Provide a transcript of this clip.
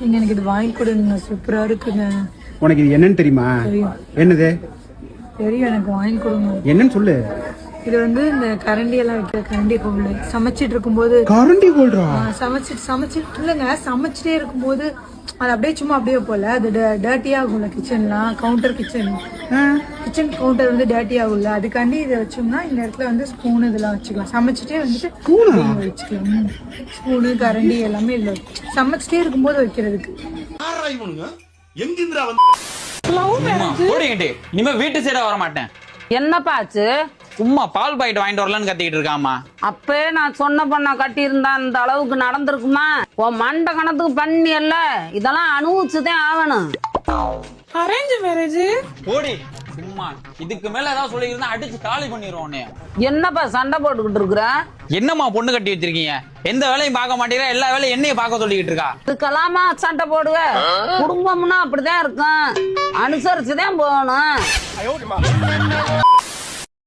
நீங்க எனக்கு இது வாங்கி கொடுங்க, சூப்பரா இருக்குங்க. உனக்கு இது என்னன்னு தெரியுமா? என்னது தெரியும், எனக்கு வாங்கி கொடுங்க. என்னன்னு சொல்லு. இது வந்து இந்த கரண்டி எல்லாம் வைக்கிற கரண்டி ஹோல்டர். சமைச்சிட்டு இருக்கும்போது கரண்டி ஹோல்டரா? சமைச்சிட்டு இல்லைங்க, சமைச்சிட்டே இருக்கும்போது அது அப்படியே சும்மா அப்படியே போல அது டர்ட்டி ஆகும்ல. கிச்சன்லாம் கிச்சன் கவுண்டர் வந்து டர்ட்டி ஆகும்ல, அதுக்காண்டி இதை வச்சோம்னா இந்த இடத்துல வந்து ஸ்பூன் இதெல்லாம் வச்சுக்கலாம். சமைச்சிட்டே வந்துட்டு வச்சுக்கலாம். ஸ்பூனு கரண்டி எல்லாமே இல்லை, சமைச்சிட்டே இருக்கும்போது வைக்கிறதுக்கு. இனிமே வீட்டு சைடா வர மாட்டேன். என்னப்பா ஆச்சு? சும்மா பால் பாக்கெட் வாங்கிட்டு வரலான்னு கத்திக்கிட்டு இருக்காமா. அப்பே நான் சொன்ன பண்ண கட்டி இருந்தா இந்த அளவுக்கு நடந்திருக்குமா? உன் மண்ட கணத்துக்கு பண்ணி இல்ல, இதெல்லாம் அனுபவிச்சுதான் ஆகணும். அரேஞ்ச் மேரேஜ் போடி சும்மா. இதுக்கு மேல ஏதாவது சொல்லியிருந்தா அடிச்சு காலி பண்ணிடுவோம். என்னப்பா சண்டை போட்டுக்கிட்டு இருக்கிற? என்னம்மா பொண்ணு கட்டி வச்சிருக்கீங்க? எந்த வேலையும் பார்க்க மாட்டீங்க, எல்லா வேலையும் என்னைய பார்க்க சொல்லிக்கிட்டு இருக்கா. இதுக்கெல்லாமா சண்டை போடுவ? குடும்பம்னா அப்படிதான் இருக்கும், அனுசரிச்சுதான் போகணும்.